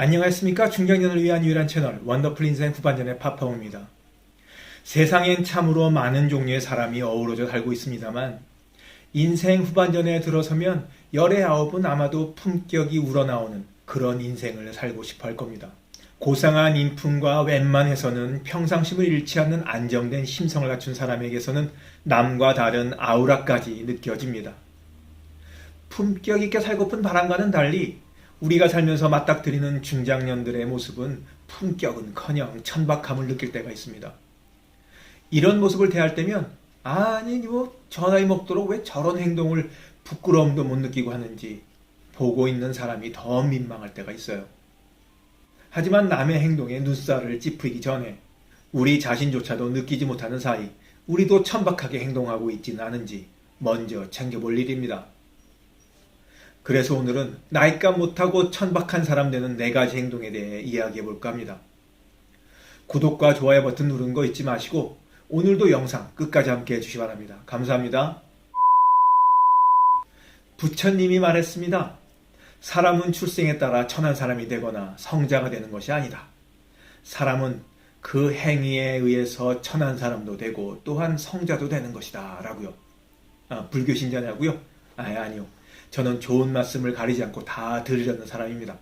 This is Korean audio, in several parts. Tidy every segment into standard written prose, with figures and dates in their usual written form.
안녕하십니까. 중장년을 위한 유일한 채널 원더풀 인생 후반전의 파파오입니다. 세상엔 참으로 많은 종류의 사람이 어우러져 살고 있습니다만 인생 후반전에 들어서면 열의 아홉은 아마도 품격이 우러나오는 그런 인생을 살고 싶어 할 겁니다. 고상한 인품과 웬만해서는 평상심을 잃지 않는 안정된 심성을 갖춘 사람에게서는 남과 다른 아우라까지 느껴집니다. 품격 있게 살고픈 바람과는 달리 우리가 살면서 맞닥뜨리는 중장년들의 모습은 품격은커녕 천박함을 느낄 때가 있습니다. 이런 모습을 대할 때면 아니 저 나이 먹도록 왜 저런 행동을 부끄러움도 못 느끼고 하는지 보고 있는 사람이 더 민망할 때가 있어요. 하지만 남의 행동에 눈살을 찌푸리기 전에 우리 자신조차도 느끼지 못하는 사이 우리도 천박하게 행동하고 있지는 않은지 먼저 챙겨볼 일입니다. 그래서 오늘은 나이값 못하고 천박한 사람 되는 4가지 행동에 대해 이야기해 볼까 합니다. 구독과 좋아요 버튼 누르는 거 잊지 마시고 오늘도 영상 끝까지 함께 해주시기 바랍니다. 감사합니다. 부처님이 말했습니다. 사람은 출생에 따라 천한 사람이 되거나 성자가 되는 것이 아니다. 사람은 그 행위에 의해서 천한 사람도 되고 또한 성자도 되는 것이다 라고요. 불교 신자냐고요? 아니요. 저는 좋은 말씀을 가리지 않고 다 들으려는 사람입니다.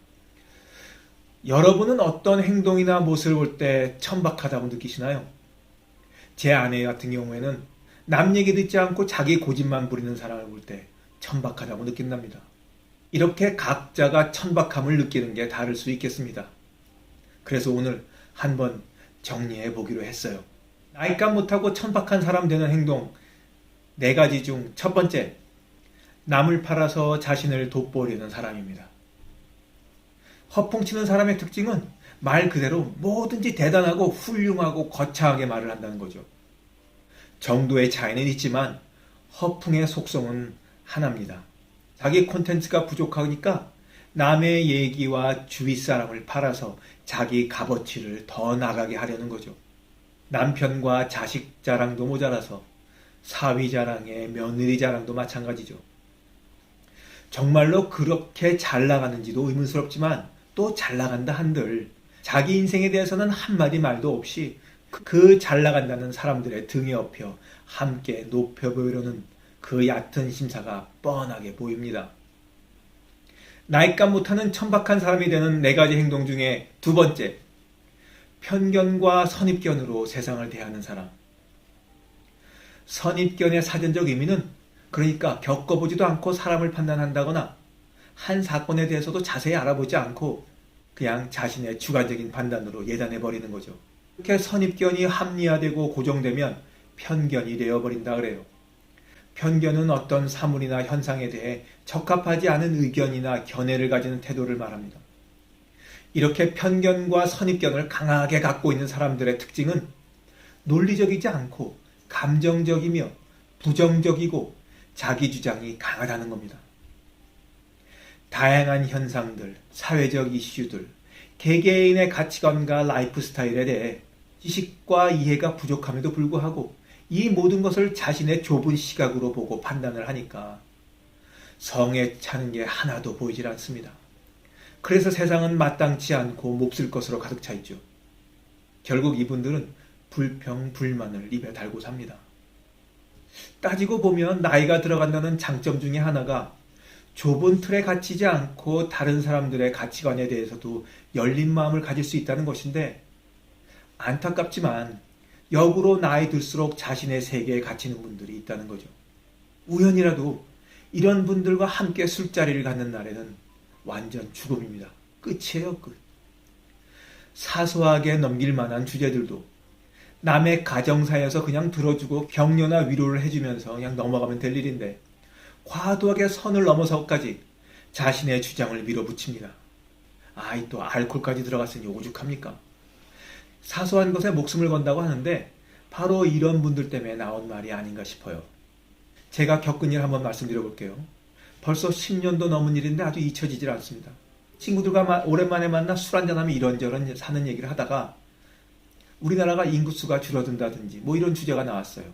여러분은 어떤 행동이나 모습을 볼 때 천박하다고 느끼시나요? 제 아내 같은 경우에는 남 얘기 듣지 않고 자기 고집만 부리는 사람을 볼 때 천박하다고 느낀답니다. 이렇게 각자가 천박함을 느끼는 게 다를 수 있겠습니다. 그래서 오늘 한번 정리해 보기로 했어요. 나이값 못하고 천박한 사람 되는 행동 4가지 중 첫 번째, 남을 팔아서 자신을 돋보이려는 사람입니다. 허풍치는 사람의 특징은 말 그대로 뭐든지 대단하고 훌륭하고 거창하게 말을 한다는 거죠. 정도의 차이는 있지만 허풍의 속성은 하나입니다. 자기 콘텐츠가 부족하니까 남의 얘기와 주위 사람을 팔아서 자기 값어치를 더 나가게 하려는 거죠. 남편과 자식 자랑도 모자라서 사위 자랑에 며느리 자랑도 마찬가지죠. 정말로 그렇게 잘 나가는지도 의문스럽지만 또 잘 나간다 한들 자기 인생에 대해서는 한마디 말도 없이 그 잘 나간다는 사람들의 등에 업혀 함께 높여 보이려는 그 얕은 심사가 뻔하게 보입니다. 나이값 못하는 천박한 사람이 되는 4가지 행동 중에 두 번째, 편견과 선입견으로 세상을 대하는 사람. 선입견의 사전적 의미는 그러니까 겪어보지도 않고 사람을 판단한다거나 한 사건에 대해서도 자세히 알아보지 않고 그냥 자신의 주관적인 판단으로 예단해버리는 거죠. 이렇게 선입견이 합리화되고 고정되면 편견이 되어버린다 그래요. 편견은 어떤 사물이나 현상에 대해 적합하지 않은 의견이나 견해를 가지는 태도를 말합니다. 이렇게 편견과 선입견을 강하게 갖고 있는 사람들의 특징은 논리적이지 않고 감정적이며 부정적이고 자기 주장이 강하다는 겁니다. 다양한 현상들, 사회적 이슈들, 개개인의 가치관과 라이프 스타일에 대해 지식과 이해가 부족함에도 불구하고 이 모든 것을 자신의 좁은 시각으로 보고 판단을 하니까 성에 차는 게 하나도 보이질 않습니다. 그래서 세상은 마땅치 않고 몹쓸 것으로 가득 차 있죠. 결국 이분들은 불평, 불만을 입에 달고 삽니다. 따지고 보면 나이가 들어간다는 장점 중에 하나가 좁은 틀에 갇히지 않고 다른 사람들의 가치관에 대해서도 열린 마음을 가질 수 있다는 것인데 안타깝지만 역으로 나이 들수록 자신의 세계에 갇히는 분들이 있다는 거죠. 우연이라도 이런 분들과 함께 술자리를 갖는 날에는 완전 죽음입니다. 끝이에요, 끝. 사소하게 넘길 만한 주제들도 남의 가정사에서 그냥 들어주고 격려나 위로를 해주면서 그냥 넘어가면 될 일인데 과도하게 선을 넘어서까지 자신의 주장을 밀어붙입니다. 또 알코올까지 들어갔으니 오죽합니까? 사소한 것에 목숨을 건다고 하는데 바로 이런 분들 때문에 나온 말이 아닌가 싶어요. 제가 겪은 일 한번 말씀드려볼게요. 벌써 10년도 넘은 일인데 아주 잊혀지질 않습니다. 친구들과 오랜만에 만나 술 한잔하면 이런저런 사는 얘기를 하다가 우리나라가 인구수가 줄어든다든지 이런 주제가 나왔어요.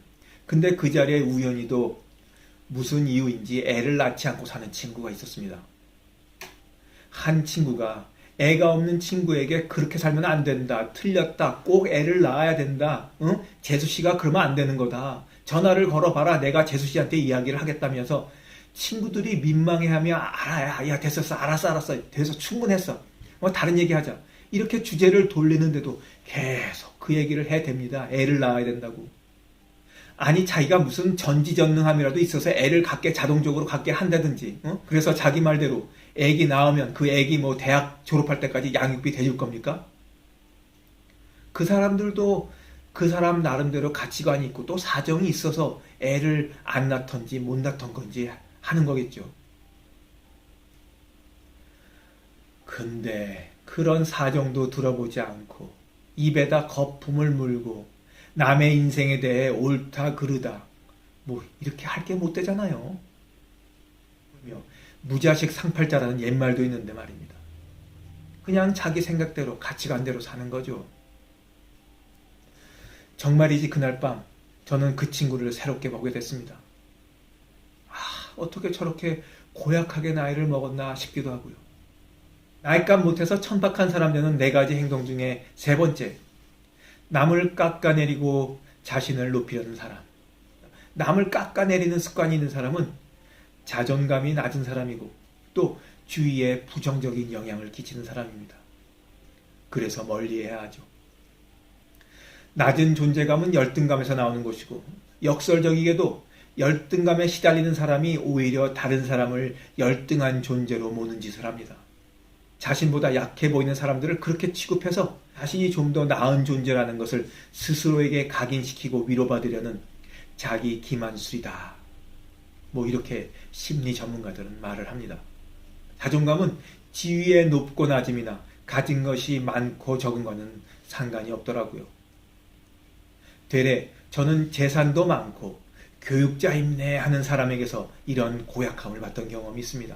근데 그 자리에 우연히도 무슨 이유인지 애를 낳지 않고 사는 친구가 있었습니다. 한 친구가 애가 없는 친구에게 그렇게 살면 안 된다. 틀렸다. 꼭 애를 낳아야 된다. 응? 재수 씨가 그러면 안 되는 거다. 전화를 걸어봐라. 내가 재수 씨한테 이야기를 하겠다면서 친구들이 민망해하며 야 됐었어. 알았어. 돼서 충분했어. 다른 얘기하자. 이렇게 주제를 돌리는데도 계속 그 얘기를 해댑니다. 애를 낳아야 된다고. 아니 자기가 무슨 전지전능함이라도 있어서 애를 자동적으로 갖게 한다든지 그래서 자기 말대로 애기 낳으면 그 애기 대학 졸업할 때까지 양육비 대줄 겁니까? 그 사람들도 그 사람 나름대로 가치관이 있고 또 사정이 있어서 애를 안 낳던지 못 낳던 건지 하는 거겠죠. 근데 그런 사정도 들어보지 않고 입에다 거품을 물고 남의 인생에 대해 옳다 그르다 이렇게 할 게 못 되잖아요. 무자식 상팔자라는 옛말도 있는데 말입니다. 그냥 자기 생각대로 가치관대로 사는 거죠. 정말이지 그날 밤 저는 그 친구를 새롭게 보게 됐습니다. 어떻게 저렇게 고약하게 나이를 먹었나 싶기도 하고요. 나이값 못해서 천박한 사람 되는 4가지 행동 중에 3번째, 남을 깎아내리고 자신을 높이려는 사람. 남을 깎아내리는 습관이 있는 사람은 자존감이 낮은 사람이고 또 주위에 부정적인 영향을 끼치는 사람입니다. 그래서 멀리해야 하죠. 낮은 존재감은 열등감에서 나오는 것이고 역설적이게도 열등감에 시달리는 사람이 오히려 다른 사람을 열등한 존재로 모는 짓을 합니다. 자신보다 약해 보이는 사람들을 그렇게 취급해서 자신이 좀 더 나은 존재라는 것을 스스로에게 각인시키고 위로받으려는 자기 기만술이다. 이렇게 심리 전문가들은 말을 합니다. 자존감은 지위의 높고 낮음이나 가진 것이 많고 적은 것은 상관이 없더라고요. 되레 저는 재산도 많고 교육자임네 하는 사람에게서 이런 고약함을 받던 경험이 있습니다.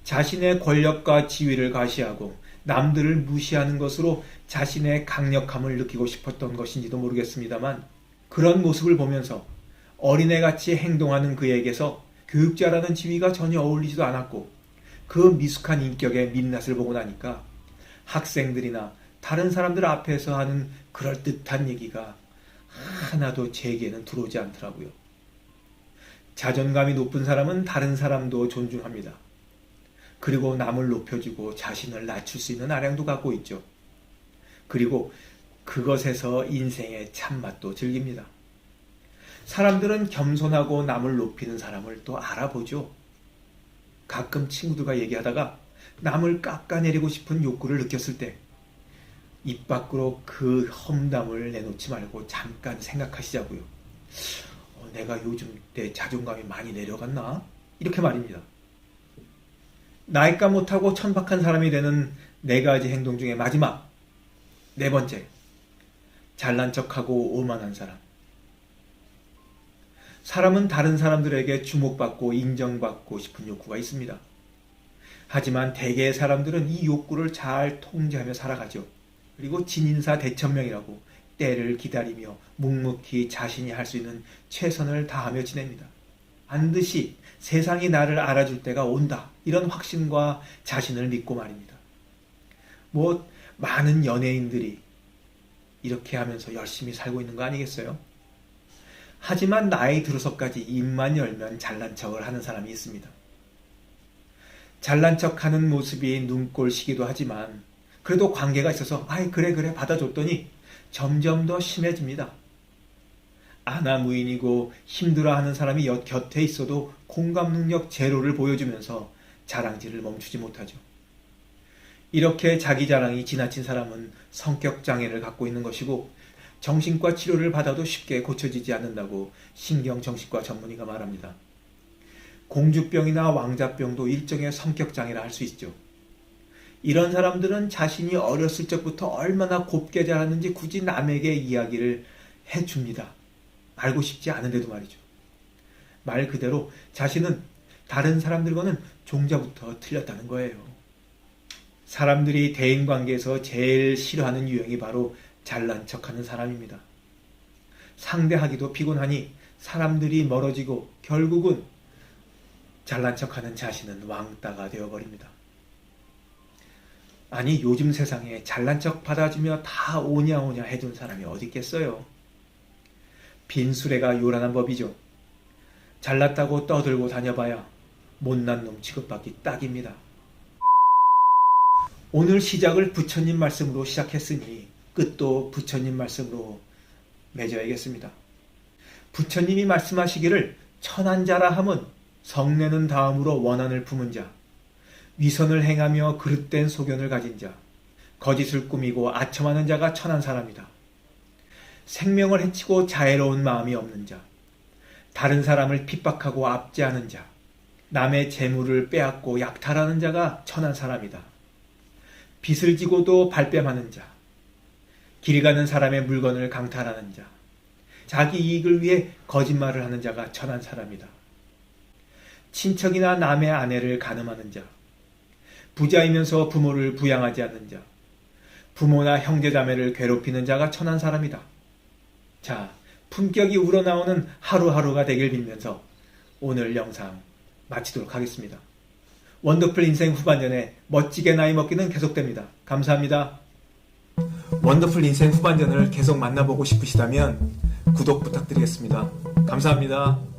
자신의 권력과 지위를 과시하고 남들을 무시하는 것으로 자신의 강력함을 느끼고 싶었던 것인지도 모르겠습니다만 그런 모습을 보면서 어린애같이 행동하는 그에게서 교육자라는 지위가 전혀 어울리지도 않았고 그 미숙한 인격의 민낯을 보고 나니까 학생들이나 다른 사람들 앞에서 하는 그럴듯한 얘기가 하나도 제게는 들어오지 않더라고요. 자존감이 높은 사람은 다른 사람도 존중합니다. 그리고 남을 높여주고 자신을 낮출 수 있는 아량도 갖고 있죠. 그리고 그것에서 인생의 참맛도 즐깁니다. 사람들은 겸손하고 남을 높이는 사람을 또 알아보죠. 가끔 친구들과 얘기하다가 남을 깎아내리고 싶은 욕구를 느꼈을 때 입 밖으로 그 험담을 내놓지 말고 잠깐 생각하시자고요. 내가 요즘 내 자존감이 많이 내려갔나? 이렇게 말입니다. 나이값 못하고 천박한 사람이 되는 4가지 행동 중에 마지막 4번째, 잘난 척하고 오만한 사람. 사람은 다른 사람들에게 주목받고 인정받고 싶은 욕구가 있습니다. 하지만 대개의 사람들은 이 욕구를 잘 통제하며 살아가죠. 그리고 진인사 대천명이라고 때를 기다리며 묵묵히 자신이 할 수 있는 최선을 다하며 지냅니다. 반드시 세상이 나를 알아줄 때가 온다. 이런 확신과 자신을 믿고 말입니다. 많은 연예인들이 이렇게 하면서 열심히 살고 있는 거 아니겠어요? 하지만 나이 들어서까지 입만 열면 잘난 척을 하는 사람이 있습니다. 잘난 척하는 모습이 눈꼴시기도 하지만 그래도 관계가 있어서 그래 받아줬더니 점점 더 심해집니다. 아나무인이고 힘들어하는 사람이 곁에 있어도 공감 능력 제로를 보여주면서 자랑질을 멈추지 못하죠. 이렇게 자기 자랑이 지나친 사람은 성격 장애를 갖고 있는 것이고 정신과 치료를 받아도 쉽게 고쳐지지 않는다고 신경정신과 전문의가 말합니다. 공주병이나 왕자병도 일종의 성격 장애라 할 수 있죠. 이런 사람들은 자신이 어렸을 적부터 얼마나 곱게 자랐는지 굳이 남에게 이야기를 해줍니다. 알고 싶지 않은데도 말이죠. 말 그대로 자신은 다른 사람들과는 종자부터 틀렸다는 거예요. 사람들이 대인관계에서 제일 싫어하는 유형이 바로 잘난 척하는 사람입니다. 상대하기도 피곤하니 사람들이 멀어지고 결국은 잘난 척하는 자신은 왕따가 되어버립니다. 아니 요즘 세상에 잘난 척 받아주며 다 오냐오냐 해준 사람이 어디 있겠어요. 빈수레가 요란한 법이죠. 잘났다고 떠들고 다녀봐야 못난 놈 취급받기 딱입니다. 오늘 시작을 부처님 말씀으로 시작했으니 끝도 부처님 말씀으로 맺어야겠습니다. 부처님이 말씀하시기를 천한자라 함은 성내는 다음으로 원한을 품은 자, 위선을 행하며 그릇된 소견을 가진 자, 거짓을 꾸미고 아첨하는 자가 천한 사람이다. 생명을 해치고 자애로운 마음이 없는 자, 다른 사람을 핍박하고 압제하는 자, 남의 재물을 빼앗고 약탈하는 자가 천한 사람이다. 빚을 지고도 발뺌하는 자, 길 가는 사람의 물건을 강탈하는 자, 자기 이익을 위해 거짓말을 하는 자가 천한 사람이다. 친척이나 남의 아내를 간음하는 자, 부자이면서 부모를 부양하지 않는 자, 부모나 형제자매를 괴롭히는 자가 천한 사람이다. 자, 품격이 우러나오는 하루하루가 되길 빌면서 오늘 영상 마치도록 하겠습니다. 원더풀 인생 후반전에 멋지게 나이 먹기는 계속됩니다. 감사합니다. 원더풀 인생 후반전을 계속 만나보고 싶으시다면 구독 부탁드리겠습니다. 감사합니다.